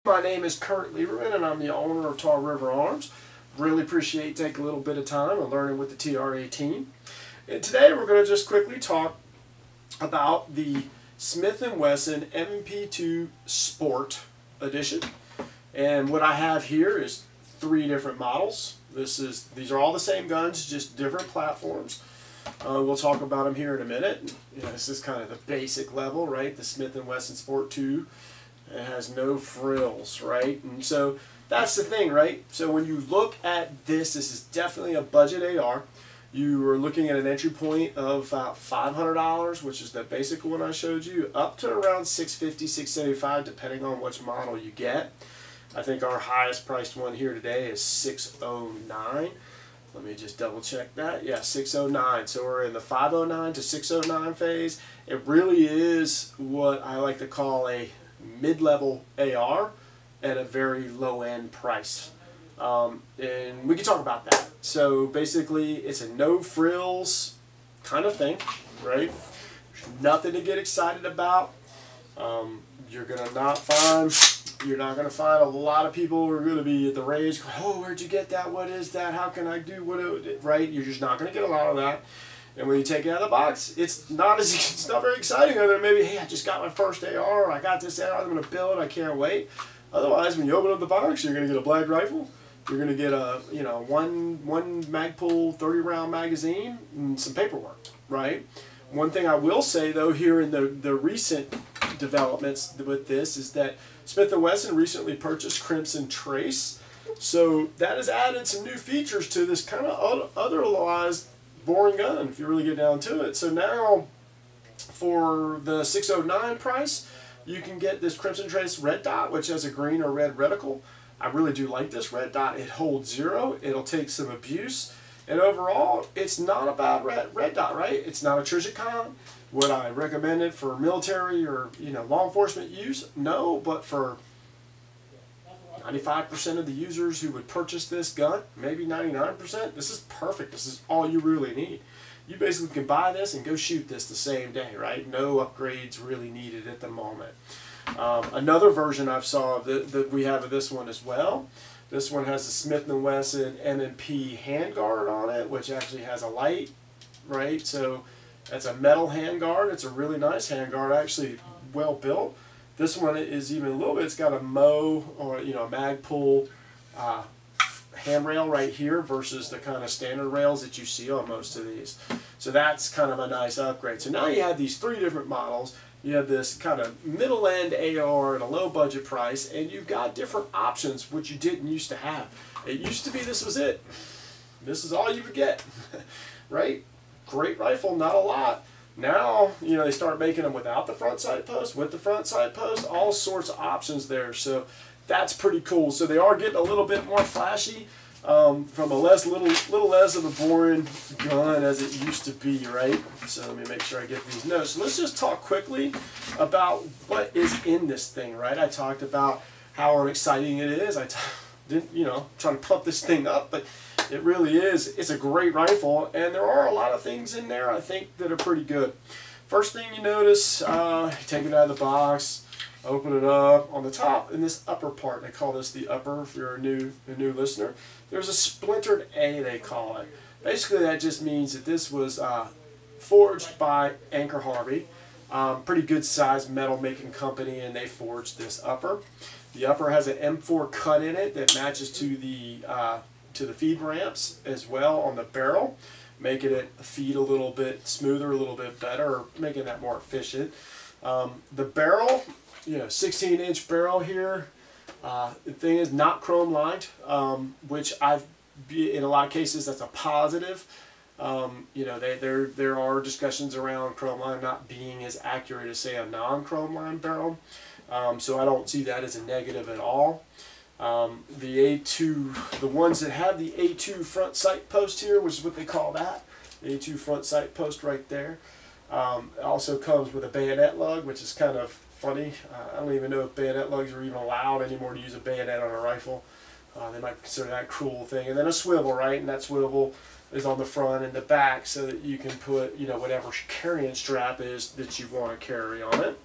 My name is Kurt Lieberman and I'm the owner of Tall River Arms. Really appreciate taking a little bit of time and learning with the TRA team. And today we're going to just quickly talk about the Smith & Wesson M&P15 Sport Edition. And what I have here is 3 different models. These are all the same guns, just different platforms. We'll talk about them here in a minute. You know, this is kind of the basic level, right? The Smith & Wesson Sport 2. It has no frills, right? And so that's the thing, right? So when you look at this is definitely a budget AR. You are looking at an entry point of about $500, which is the basic one I showed you, up to around $650, $675, depending on which model you get. I think our highest priced one here today is $609. Let me just double check that. Yeah, $609. So we're in the $509 to $609 phase. It really is what I like to call a mid-level AR at a very low-end price. And we can talk about that. So basically, it's a no-frills kind of thing, right? There's nothing to get excited about. You're not gonna find a lot of people who are gonna be at the rage. Oh, where'd you get that? What is that? How can I do what? Right? You're just not gonna get a lot of that. And when you take it out of the box, it's not very exciting. Other than maybe, hey, I just got my first AR. I got this AR. I'm gonna build. I can't wait. Otherwise, when you open up the box, you're gonna get a black rifle. You're gonna get a one Magpul 30-round magazine and some paperwork, right? One thing I will say though, here in the recent developments with this is that Smith & Wesson recently purchased Crimson Trace, so that has added some new features to this kind of otherwise boring gun, if you really get down to it. So now, for the $609 price, you can get this Crimson Trace red dot, which has a green or red reticle. I really do like this red dot. It holds 0. It'll take some abuse. And overall, it's not a bad red dot, right? It's not a Trijicon. Would I recommend it for military or law enforcement use? No, but for 95% of the users who would purchase this gun, maybe 99%, this is perfect. This is all you really need. You basically can buy this and go shoot this the same day, right? No upgrades really needed at the moment. Another version I've saw that we have of this one as well. This one has a Smith & Wesson M&P handguard on it, which actually has a light, right? So that's a metal handguard. It's a really nice handguard, actually well built. This one is even a little bit. It's got a Mo or a Magpul handrail right here versus the kind of standard rails that you see on most of these. So that's kind of a nice upgrade. So now you have these 3 different models. You have this kind of middle-end AR at a low budget price, and you've got different options, which you didn't used to have. It used to be this was it. This is all you would get, right? Great rifle, not a lot. Now, they start making them without the front sight post, with the front sight post, all sorts of options there. So that's pretty cool. So they are getting a little bit more flashy, from a little less of a boring gun as it used to be, right? So let me make sure I get these notes. So let's just talk quickly about what is in this thing, right? I talked about how exciting it is. I didn't, trying to pump this thing up, but it really is. It's a great rifle, and there are a lot of things in there I think that are pretty good. First thing you notice, take it out of the box, open it up. On the top, in this upper part, they call this the upper if you're a new listener, there's a splintered A, they call it. Basically, that just means that this was forged by Anchor Harvey, pretty good sized metal making company, and they forged this upper. The upper has an M4 cut in it that matches to the feed ramps as well on the barrel, making it feed a little bit smoother, a little bit better, making that more efficient. The barrel, 16-inch barrel here. The thing is not chrome lined, which in a lot of cases that's a positive. There are discussions around chrome line not being as accurate as say a non-chrome line barrel, so I don't see that as a negative at all. The A2, the ones that have the A2 front sight post here, which is what they call that, the A2 front sight post right there, also comes with a bayonet lug, which is kind of funny. I don't even know if bayonet lugs are even allowed anymore to use a bayonet on a rifle. They might consider that a cruel thing. And then a swivel, right? And that swivel is on the front and the back so that you can put, whatever carrying strap is that you want to carry on it.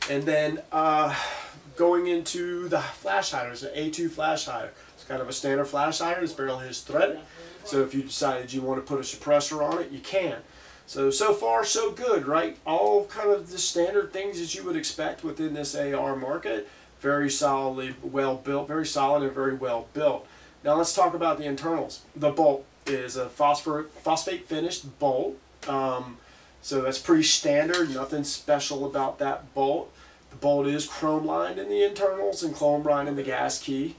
And then going into the flash hider, it's an A2 flash hider. It's kind of a standard flash hider. This barrel is threaded. So if you decided you want to put a suppressor on it, you can. So far so good, right? All kind of the standard things that you would expect within this AR market. Very solidly well built, very solid and very well built. Now let's talk about the internals. The bolt is a phosphate finished bolt. So that's pretty standard, nothing special about that bolt. The bolt is chrome lined in the internals and chrome lined in the gas key.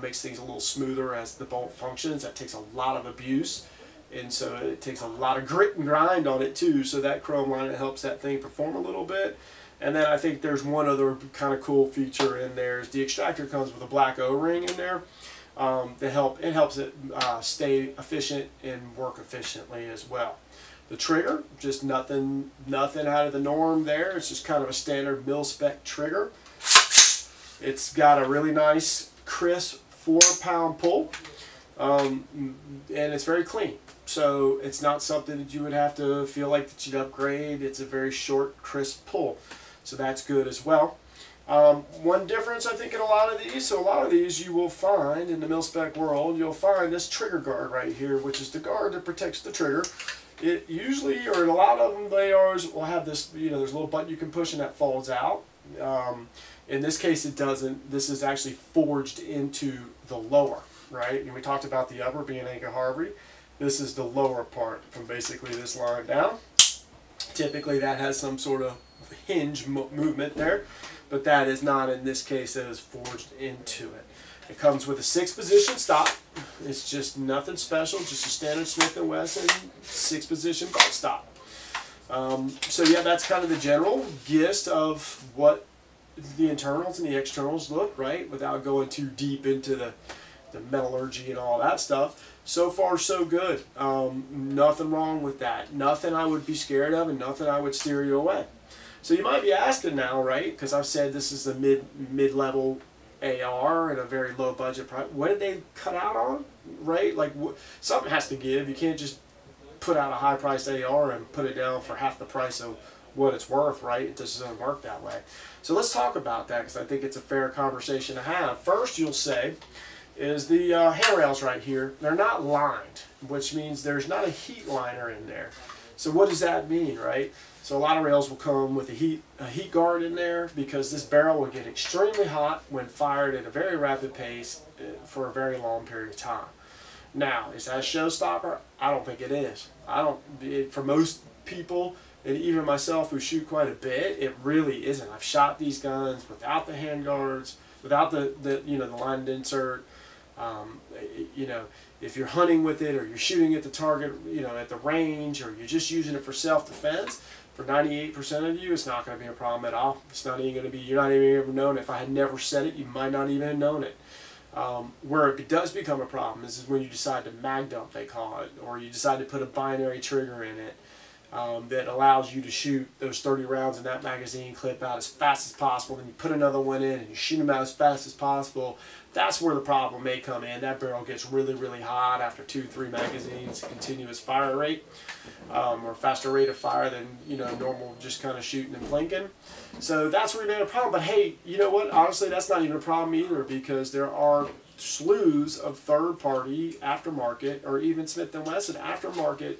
Makes things a little smoother as the bolt functions. That takes a lot of abuse, and so it takes a lot of grit and grind on it too. So that chrome line helps that thing perform a little bit. And then I think there's one other kind of cool feature in there is the extractor comes with a black O-ring in there. It helps it stay efficient and work efficiently as well. The trigger, just nothing out of the norm there. It's just kind of a standard mil-spec trigger. It's got a really nice, crisp 4-pound pull, and it's very clean. So it's not something that you would have to feel like that you'd upgrade. It's a very short, crisp pull. So that's good as well. One difference I think in a lot of these, so a lot of these you will find in the mil-spec world, you'll find this trigger guard right here, which is the guard that protects the trigger. It usually, or in a lot of them, they always will have this, there's a little button you can push and that folds out. In this case it doesn't. This is actually forged into the lower, right? And we talked about the upper being Anchor Harvey. This is the lower part from basically this line down. Typically that has some sort of hinge movement there, but that is not in this case. That is forged into it. It comes with a 6-position stop. It's just nothing special, just a standard Smith & Wesson 6-position butt stop. So yeah, that's kind of the general gist of what the internals and the externals look, right? Without going too deep into the metallurgy and all that stuff. So far so good. Nothing wrong with that. Nothing I would be scared of and nothing I would steer you away. So you might be asking now, right? Because I've said this is a mid-level AR and a very low budget price. What did they cut out on, right? Like something has to give. You can't just put out a high-priced AR and put it down for half the price of what it's worth, right? It just doesn't work that way. So let's talk about that because I think it's a fair conversation to have. First, you'll say, is the handrails right here. They're not lined, which means there's not a heat liner in there. So what does that mean, right? So a lot of rails will come with a heat guard in there because this barrel will get extremely hot when fired at a very rapid pace for a very long period of time. Now, is that a showstopper? I don't think it is. For most people, and even myself who shoot quite a bit, it really isn't. I've shot these guns without the hand guards, without the lined insert. If you're hunting with it or you're shooting at the target, at the range, or you're just using it for self-defense, for 98% of you, it's not going to be a problem at all. It's not even going to be, you're not even ever known it. If I had never said it, you might not even have known it. Where it does become a problem is when you decide to mag dump, they call it, or you decide to put a binary trigger in it that allows you to shoot those 30 rounds in that magazine clip out as fast as possible. Then you put another one in and you shoot them out as fast as possible. That's where the problem may come in. That barrel gets really, really hot after 2-3 magazines, continuous fire rate, or faster rate of fire than normal just kind of shooting and blinking. So that's where you made a problem. But hey, you know what? Honestly, that's not even a problem either because there are slews of third-party aftermarket or even Smith & Wesson aftermarket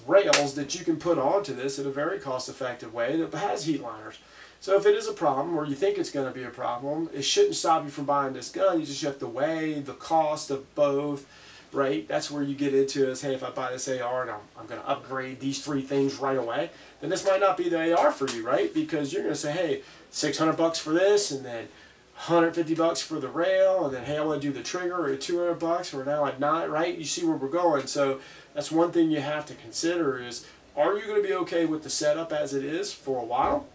rails that you can put onto this in a very cost-effective way that has heat liners. So if it is a problem, or you think it's going to be a problem, it shouldn't stop you from buying this gun. You just have to weigh the cost of both, right? That's where you get into is, hey, if I buy this AR and I'm going to upgrade these 3 things right away, then this might not be the AR for you, right? Because you're going to say, hey, $600 for this, and then $150 for the rail, and then hey, I want to do the trigger, or $200, or now at not, right? You see where we're going. So that's one thing you have to consider is, are you going to be okay with the setup as it is for a while?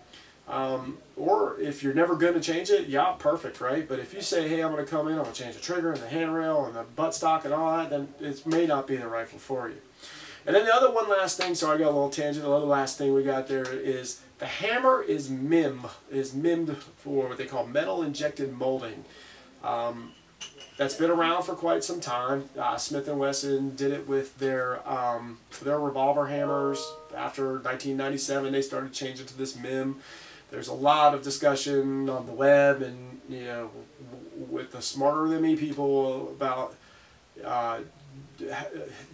Or if you're never going to change it, yeah, perfect, right? But if you say, hey, I'm going to come in, I'm going to change the trigger and the handrail and the buttstock and all that, then it may not be the rifle for you. And then the other one last thing, so I got a little tangent, the other last thing we got there is the hammer is MIMmed for what they call metal injected molding. That's been around for quite some time. Smith & Wesson did it with their revolver hammers. After 1997, they started changing to this MIM. There's a lot of discussion on the web and, you know, with the smarter than me people about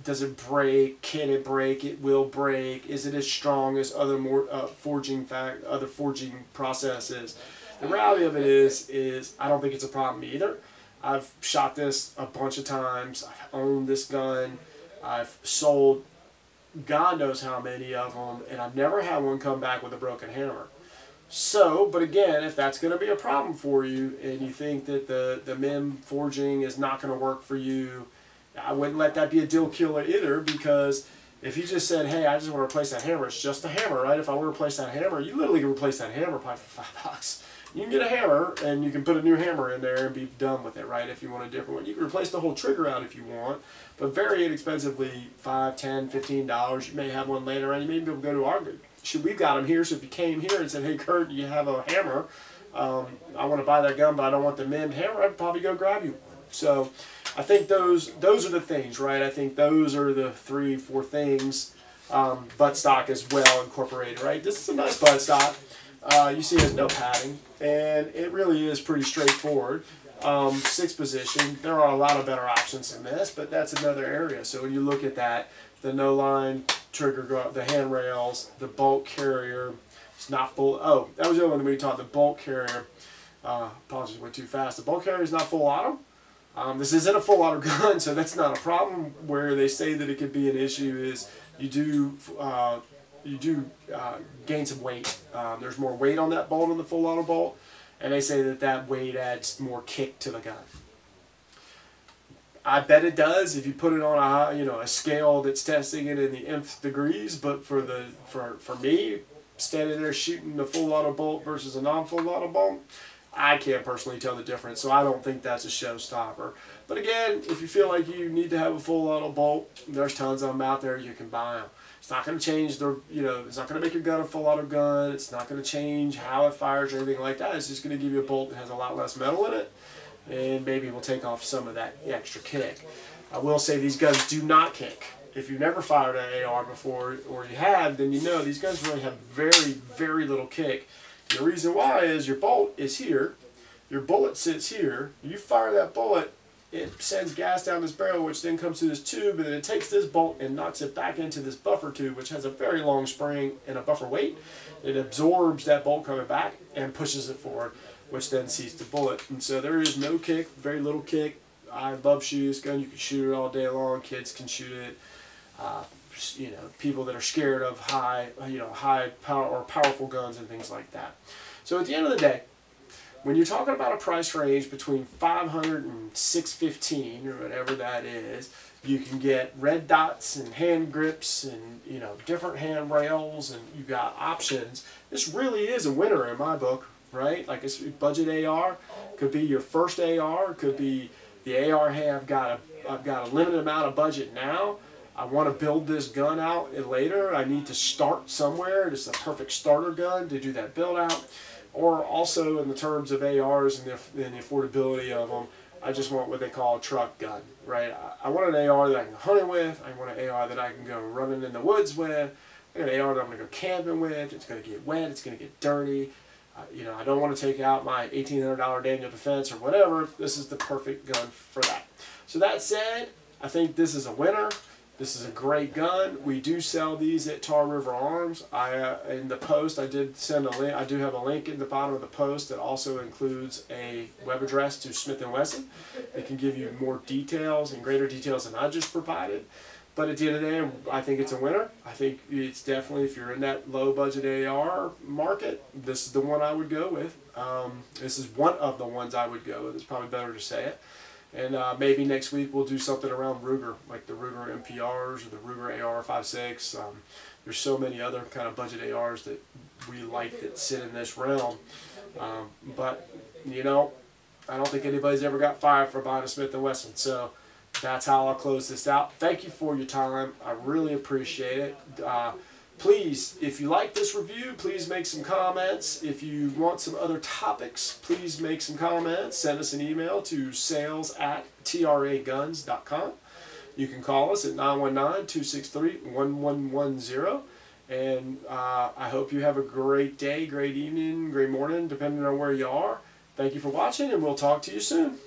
does it break? Can it break? It will break. Is it as strong as other forging processes? The reality of it is I don't think it's a problem either. I've shot this a bunch of times. I've owned this gun. I've sold God knows how many of them, and I've never had one come back with a broken hammer. So, but again, if that's going to be a problem for you and you think that the MIM forging is not going to work for you, I wouldn't let that be a deal killer either, because if you just said, hey, I just want to replace that hammer, it's just a hammer, right? If I want to replace that hammer, you literally can replace that hammer probably for $5. You can get a hammer and you can put a new hammer in there and be done with it, right? If you want a different one. You can replace the whole trigger out if you want, but very inexpensively, $5, $10, $15. You may have one later on. You may be able to go to our, we've got them here, so if you came here and said, hey, Kurt, you have a hammer, I want to buy that gun, but I don't want the MIM hammer, I'd probably go grab you one. So I think those are the things, right? I think those are the 3-4 things. Buttstock is well incorporated, right? This is a nice buttstock. You see there's no padding, and it really is pretty straightforward. 6 position. There are a lot of better options than this, but that's another area. So when you look at that, the no-line trigger, the handrails, the bolt carrier, it's not full. Oh, that was the other one that we talked. The bolt carrier. Apologies, went too fast. The bolt carrier is not full auto. This isn't a full auto gun, so that's not a problem. Where they say that it could be an issue is you do gain some weight. There's more weight on that bolt on the full auto bolt, and they say that that weight adds more kick to the gun. I bet it does if you put it on a scale that's testing it in the nth degrees. But for me, standing there shooting the full auto bolt versus a non-full auto bolt, I can't personally tell the difference, so I don't think that's a showstopper. But again, if you feel like you need to have a full auto bolt, there's tons of them out there. You can buy them. It's not going to change it's not going to make your gun a full auto gun. It's not going to change how it fires or anything like that. It's just going to give you a bolt that has a lot less metal in it, and maybe we'll take off some of that extra kick. I will say these guns do not kick. If you've never fired an AR before, or you have, then you know these guns really have very, very little kick. The reason why is your bolt is here, your bullet sits here, you fire that bullet, it sends gas down this barrel, which then comes through this tube, and then it takes this bolt and knocks it back into this buffer tube, which has a very long spring and a buffer weight. It absorbs that bolt coming back and pushes it forward, which then seats the bullet. And so there is no kick, very little kick. I love shooting this gun. You can shoot it all day long. Kids can shoot it. People that are scared of high power or powerful guns and things like that. So at the end of the day, when you're talking about a price range between $500 and $615 or whatever that is, you can get red dots and hand grips and different handrails, and you got options. This really is a winner in my book, right? Like it's budget AR, could be your first AR, could be the AR. Hey, I've got a limited amount of budget now. I want to build this gun out later. I need to start somewhere. This is a perfect starter gun to do that build out. Or also in the terms of ARs and the affordability of them, I just want what they call a truck gun, right? I want an AR that I can go hunting with. I want an AR that I can go running in the woods with. I got an AR that I'm going to go camping with. It's going to get wet. It's going to get dirty. I don't want to take out my $1,800 Daniel Defense or whatever. This is the perfect gun for that. So that said, I think this is a winner. This is a great gun. We do sell these at Tar River Arms. In the post, I did send a link. I do have a link in the bottom of the post that also includes a web address to Smith & Wesson. It can give you more details and greater details than I just provided. But at the end of the day, I think it's a winner. I think it's definitely, if you're in that low budget AR market, this is the one I would go with. This is one of the ones I would go with. It's probably better to say it. And maybe next week we'll do something around Ruger, like the Ruger MPRs or the Ruger AR-56. There's so many other kind of budget ARs that we like that sit in this realm. But I don't think anybody's ever got fired for buying a Smith & Wesson. So that's how I'll close this out. Thank you for your time. I really appreciate it. Please, if you like this review, please make some comments. If you want some other topics, please make some comments. Send us an email to sales@traguns.com. You can call us at 919-263-1110. And I hope you have a great day, great evening, great morning, depending on where you are. Thank you for watching, and we'll talk to you soon.